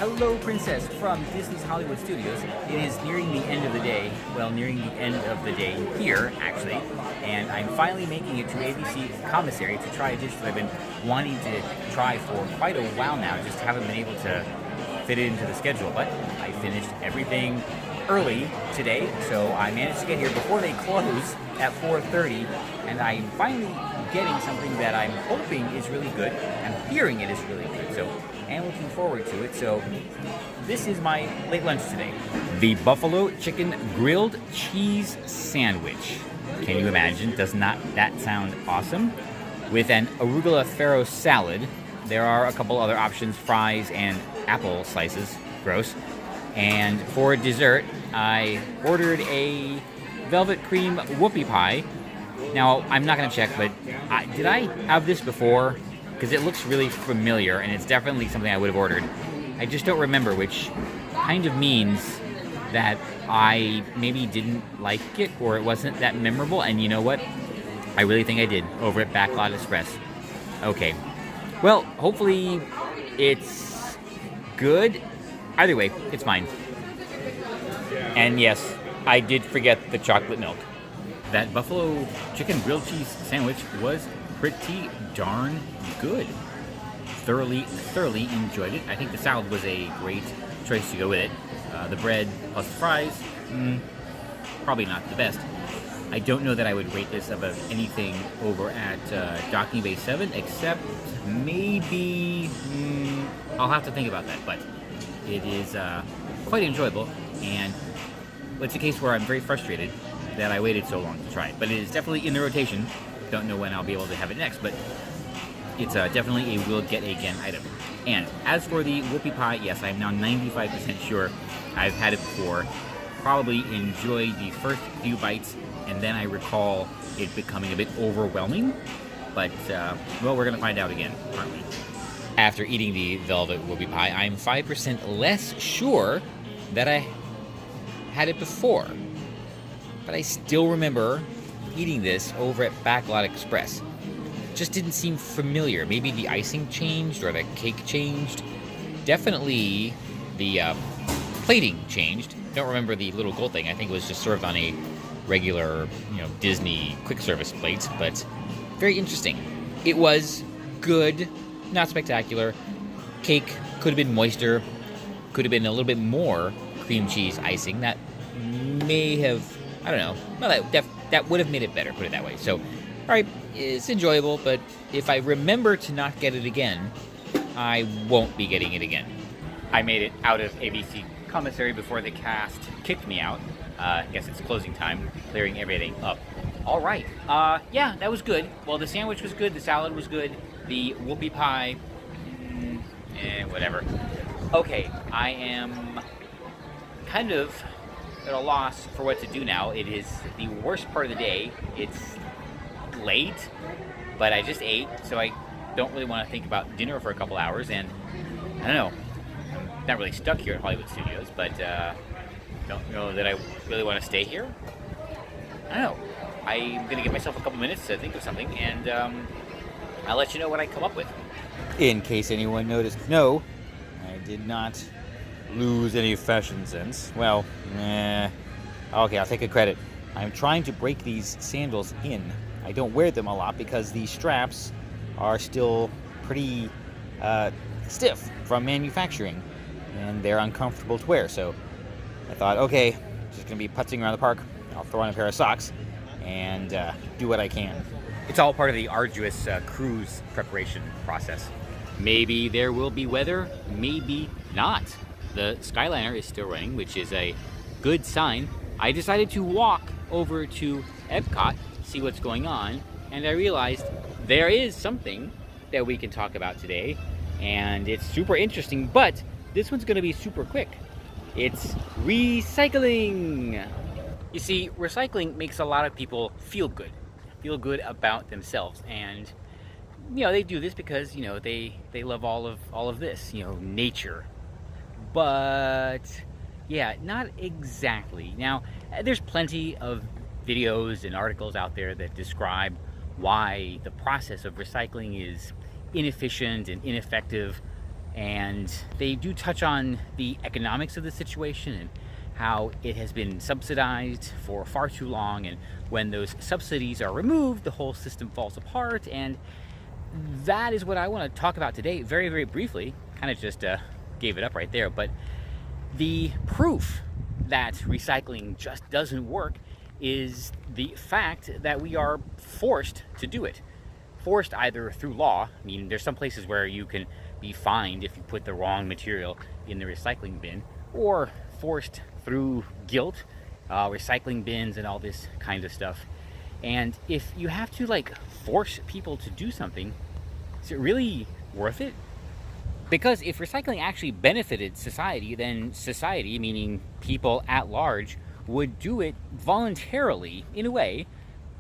Hello, Princess, from Disney's Hollywood Studios. It is nearing the end of the day. Well, nearing the end of the day here, actually. And I'm finally making it to ABC Commissary to try a dish that I've been wanting to try for quite a while now. Just haven't been able to fit it into the schedule. But I finished everything early today, so I managed to get here before they close at 4:30. And I'm finally getting something that I'm hoping is really good. I'm hearing it is really good. So and looking forward to it. So this is my late lunch today. The buffalo chicken grilled cheese sandwich. Can you imagine? Does not that sound awesome? With an arugula farro salad. There are a couple other options, fries and apple slices. Gross. And for dessert, I ordered a velvet cream whoopie pie. Now, I'm not going to check, but did I have this before? Because it looks really familiar, and it's definitely something I would have ordered. I just don't remember, which kind of means that I maybe didn't like it, or it wasn't that memorable, and you know what? I really think I did, over at Backlot Express. Okay. Well, hopefully it's good. Either way, it's fine. And yes, I did forget the chocolate milk. That buffalo chicken grilled cheese sandwich was pretty darn good. Thoroughly enjoyed it. I think the salad was a great choice to go with it. The bread plus the fries, probably not the best. I don't know that I would rate this above anything over at Docking Bay 7, except maybe, I'll have to think about that, but it is quite enjoyable, and it's a case where I'm very frustrated that I waited so long to try it, but it is definitely in the rotation. Don't know when I'll be able to have it next, but it's definitely a will get again item. And as for the whoopie pie, yes, I'm now 95% sure I've had it before. Probably enjoyed the first few bites, and then I recall it becoming a bit overwhelming. But, well, we're going to find out again, aren't we? After eating the velvet whoopie pie, I'm 5% less sure that I had it before. But I still remember eating this over at Backlot Express. Just didn't seem familiar. Maybe the icing changed or the cake changed. Definitely the plating changed. Don't remember the little gold thing. I think it was just served on a regular, Disney quick service plate, but very interesting. It was good, not spectacular. Cake could have been moister, could have been a little bit more cream cheese icing. That may have, I don't know. Well, that would have made it better, put it that way. So, all right, it's enjoyable, but if I remember to not get it again, I won't be getting it again. I made it out of ABC Commissary before the cast kicked me out. I guess it's closing time, clearing everything up. All right, yeah, that was good. Well, the sandwich was good, the salad was good, the whoopie pie, whatever. Okay, I am kind of at a loss for what to do now. It is the worst part of the day. It's late, but I just ate, so I don't really want to think about dinner for a couple hours, and I don't know, I'm not really stuck here at Hollywood Studios, but don't know that I really want to stay here. I don't know. I'm going to give myself a couple minutes to think of something, and I'll let you know what I come up with. In case anyone noticed, no, I did not lose any fashion sense. Well, okay, I'll take a credit. I'm trying to break these sandals in. I don't wear them a lot because the straps are still pretty stiff from manufacturing, and they're uncomfortable to wear. So I thought, okay, just gonna be putzing around the park. I'll throw on a pair of socks and do what I can. It's all part of the arduous cruise preparation process. Maybe there will be weather, maybe not. The Skyliner is still running, which is a good sign. I decided to walk over to Epcot, see what's going on, and I realized there is something that we can talk about today, and it's super interesting, but this one's gonna be super quick. It's recycling. You see, recycling makes a lot of people feel good about themselves, and they do this because they love all of this, nature. But yeah, not exactly. Now, there's plenty of videos and articles out there that describe why the process of recycling is inefficient and ineffective. And they do touch on the economics of the situation and how it has been subsidized for far too long, and when those subsidies are removed, the whole system falls apart. And that is what I want to talk about today, very, very briefly. Kind of just gave it up right there, but the proof that recycling just doesn't work is the fact that we are forced to do it. Forced either through law. I mean, there's some places where you can be fined if you put the wrong material in the recycling bin, or forced through guilt, recycling bins and all this kind of stuff. And if you have to like force people to do something, is it really worth it? Because if recycling actually benefited society, then society, meaning people at large, would do it voluntarily in a way,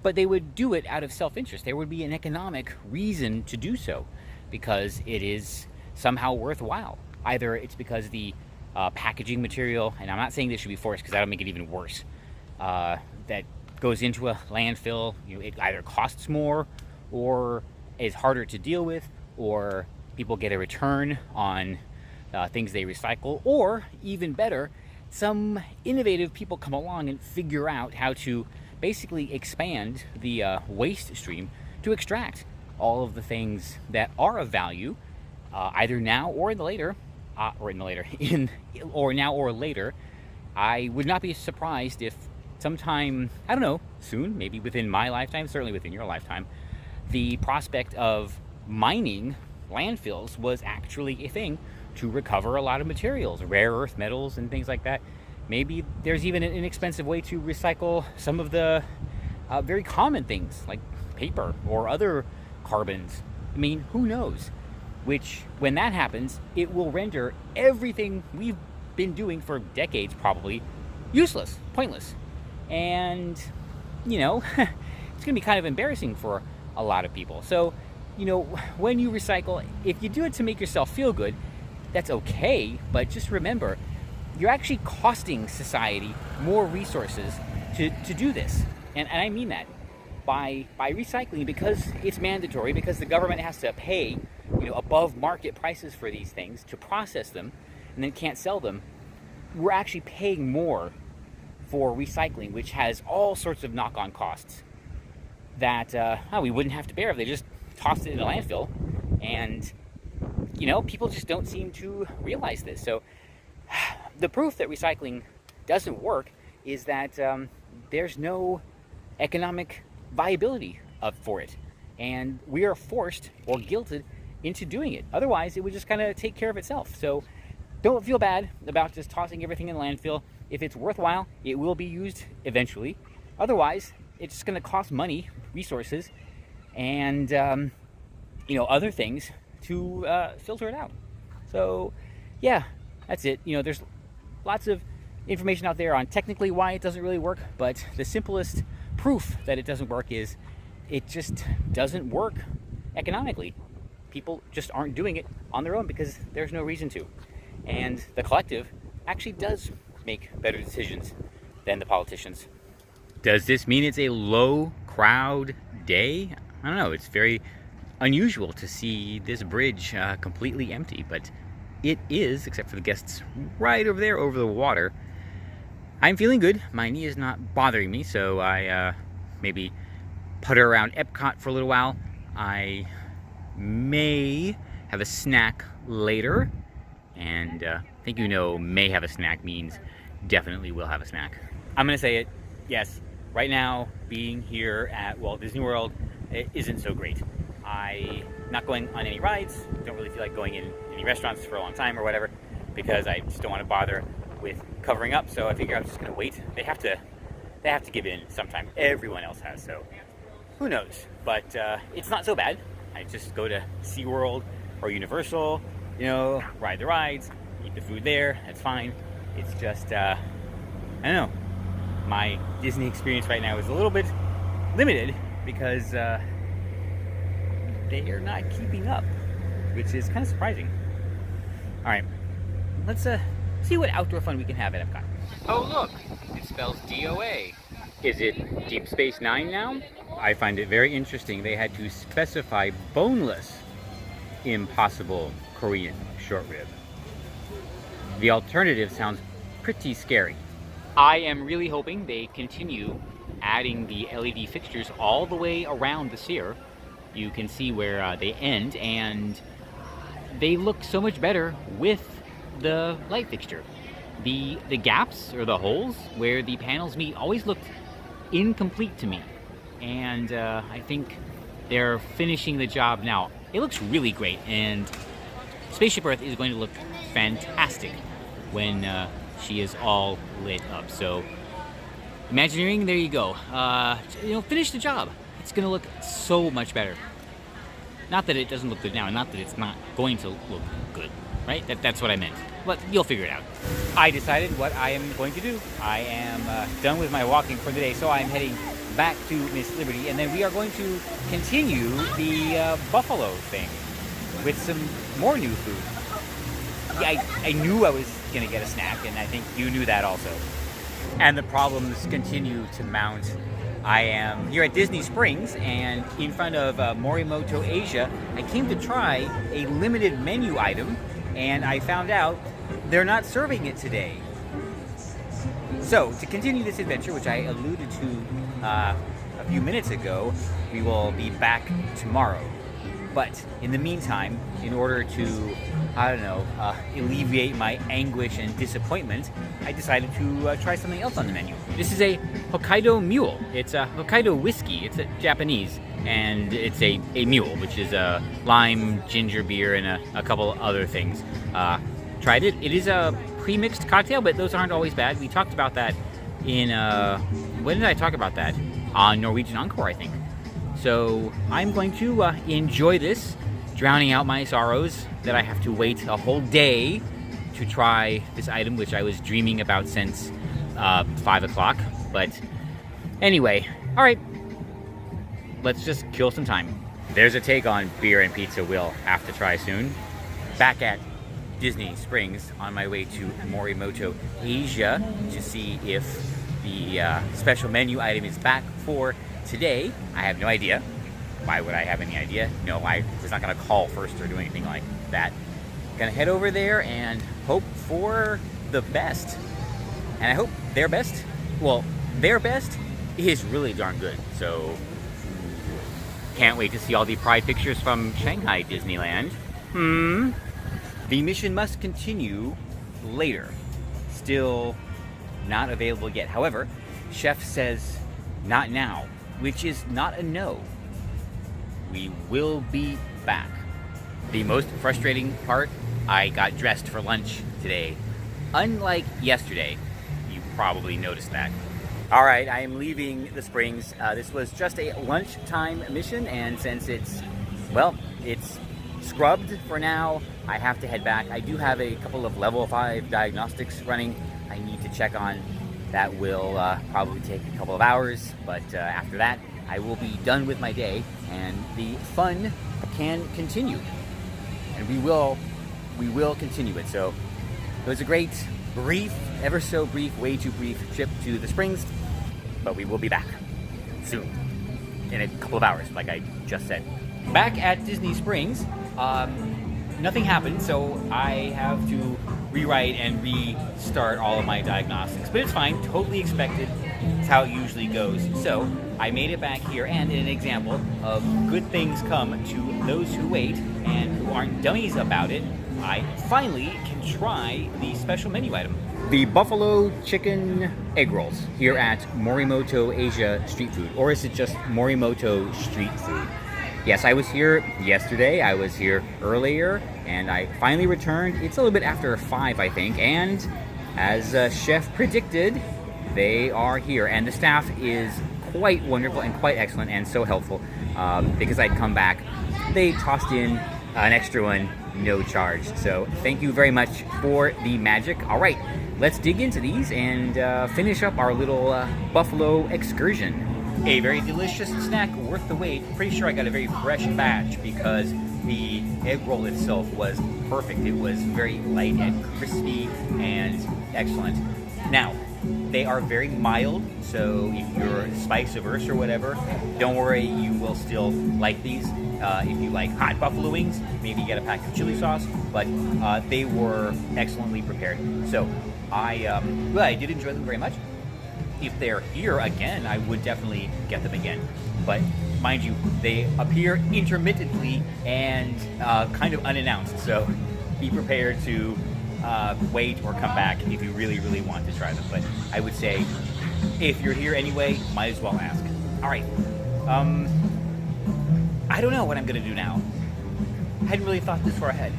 but they would do it out of self-interest. There would be an economic reason to do so because it is somehow worthwhile. Either it's because the packaging material, and I'm not saying this should be forced because that'll make it even worse, that goes into a landfill, it either costs more or is harder to deal with, or people get a return on things they recycle, or even better, some innovative people come along and figure out how to basically expand the waste stream to extract all of the things that are of value, either now or in the later, or now or later. I would not be surprised if sometime, I don't know, soon, maybe within my lifetime, certainly within your lifetime, the prospect of mining landfills was actually a thing to recover a lot of materials, rare earth metals and things like that. Maybe there's even an inexpensive way to recycle some of the very common things like paper or other carbons. I mean, who knows? Which, when that happens, it will render everything we've been doing for decades probably useless, pointless. And, it's going to be kind of embarrassing for a lot of people. So, when you recycle, if you do it to make yourself feel good, that's okay, but just remember, you're actually costing society more resources to do this. And I mean that. By recycling, because it's mandatory, because the government has to pay above market prices for these things to process them and then can't sell them, we're actually paying more for recycling, which has all sorts of knock-on costs that we wouldn't have to bear if they just tossed it in a landfill. And people just don't seem to realize this. So the proof that recycling doesn't work is that there's no economic viability for it, and we are forced or guilted into doing it. Otherwise, it would just kind of take care of itself. So don't feel bad about just tossing everything in the landfill. If it's worthwhile, it will be used eventually. Otherwise, it's just going to cost money, resources, and other things to filter it out. So yeah, that's it. There's lots of information out there on technically why it doesn't really work, but the simplest proof that it doesn't work is it just doesn't work economically. People just aren't doing it on their own because there's no reason to. And the collective actually does make better decisions than the politicians. Does this mean it's a low crowd day? I don't know. It's very unusual to see this bridge completely empty, but it is, except for the guests right over there over the water. I'm feeling good. My knee is not bothering me, so I maybe putter around Epcot for a little while. I may have a snack later, and I think may have a snack means definitely will have a snack. I'm gonna say it, yes, right now being here at Walt Disney World, it isn't so great. I'm not going on any rides, don't really feel like going in any restaurants for a long time or whatever, because I just don't want to bother with covering up, so I figure I'm just gonna wait. They have to give in sometime. Everyone else has, so who knows? But it's not so bad. I just go to SeaWorld or Universal, ride the rides, eat the food there, that's fine. It's just, I don't know, my Disney experience right now is a little bit limited because they are not keeping up, which is kind of surprising. All right, let's see what outdoor fun we can have at Epcot. Oh look, it spells DOA. Is it Deep Space Nine now? I find it very interesting. They had to specify boneless Impossible Korean short rib. The alternative sounds pretty scary. I am really hoping they continue adding the LED fixtures all the way around the sear. You can see where they end, and they look so much better with the light fixture. The gaps, or the holes, where the panels meet always looked incomplete to me. And I think they're finishing the job now. It looks really great, and Spaceship Earth is going to look fantastic when she is all lit up. So, Imagineering, there you go. Finish the job. It's gonna look so much better. Not that it doesn't look good now, and not that it's not going to look good, right? That's what I meant. But you'll figure it out. I decided what I am going to do. I am done with my walking for the day, so I'm heading back to Miss Liberty, and then we are going to continue the buffalo thing with some more new food. I knew I was going to get a snack, and I think you knew that also. And the problems continue to mount. I am here at Disney Springs, and in front of Morimoto Asia, I came to try a limited menu item, and I found out they're not serving it today. So, to continue this adventure, which I alluded to a few minutes ago, we will be back tomorrow. But in the meantime, in order to, alleviate my anguish and disappointment, I decided to try something else on the menu. This is a Hokkaido Mule. It's a Hokkaido whiskey. It's Japanese, and it's a mule, which is a lime, ginger beer, and a couple other things. Tried it. It is a pre-mixed cocktail, but those aren't always bad. We talked about that in, when did I talk about that? On Norwegian Encore, I think. So I'm going to enjoy this, drowning out my sorrows that I have to wait a whole day to try this item, which I was dreaming about since 5 o'clock. But anyway, all right, let's just kill some time. There's a take on beer and pizza we'll have to try soon. Back at Disney Springs on my way to Morimoto Asia to see if the special menu item is back for today. I have no idea. Why would I have any idea? No, I was not going to call first or do anything like that. Gonna head over there and hope for the best. And I hope their best is really darn good. So, can't wait to see all the Pride pictures from Shanghai Disneyland. The mission must continue later. Still not available yet. However, Chef says not now, which is not a no. We will be back. The most frustrating part, I got dressed for lunch today. Unlike yesterday, you probably noticed that. All right, I am leaving the Springs. This was just a lunchtime mission, and since it's scrubbed for now, I have to head back. I do have a couple of level 5 diagnostics running I need to check on. That will probably take a couple of hours, but after that, I will be done with my day, and the fun can continue. And we will continue it. So it was a great, brief, ever so brief, way too brief trip to the Springs, but we will be back soon, in a couple of hours, like I just said. Back at Disney Springs, nothing happened, so I have to rewrite and restart all of my diagnostics, but it's fine, totally expected. It's how it usually goes. So I made it back here, and in an example of good things come to those who wait and who aren't dummies about it, I finally can try the special menu item. The buffalo chicken egg rolls here at Morimoto Asia Street Food, or is it just Morimoto Street Food? Yes, I was here yesterday, I was here earlier, and I finally returned. It's a little bit after 5, I think, and as Chef predicted, they are here, and the staff is quite wonderful and quite excellent and so helpful. Because I'd come back, they tossed in an extra one, no charge. So thank you very much for the magic. All right, let's dig into these and finish up our little buffalo excursion. A very delicious snack, worth the wait. Pretty sure I got a very fresh batch because the egg roll itself was perfect. It was very light and crispy and excellent. Now, They are very mild, so if you're spice averse or whatever, don't worry, you will still like these. If you like hot buffalo wings, maybe get a pack of chili sauce, but they were excellently prepared. So I did enjoy them very much. If they're here again, I would definitely get them again. But mind you, they appear intermittently and kind of unannounced, so be prepared to wait or come back if you really, really want to try them. But I would say, if you're here anyway, might as well ask. All right. I don't know what I'm going to do now. I hadn't really thought this far ahead.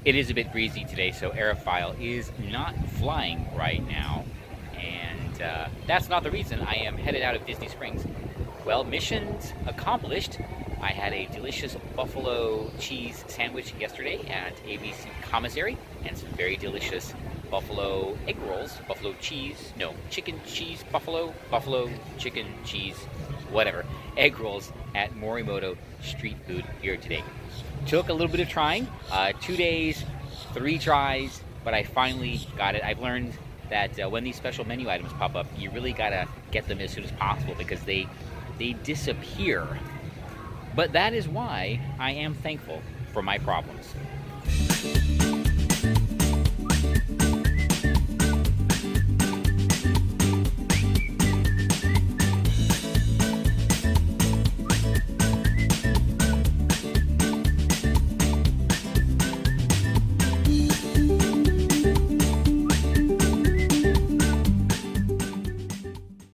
It is a bit breezy today, so Aerophile is not flying right now. And that's not the reason I am headed out of Disney Springs. Well, missions accomplished. I had a delicious buffalo cheese sandwich yesterday at ABC Commissary, and some very delicious buffalo egg rolls, chicken cheese buffalo, chicken cheese, whatever, egg rolls at Morimoto Street Food here today. Took a little bit of trying, 2 days, 3 tries, but I finally got it. I've learned that when these special menu items pop up, you really gotta get them as soon as possible because they disappear. But that is why I am thankful for my problems.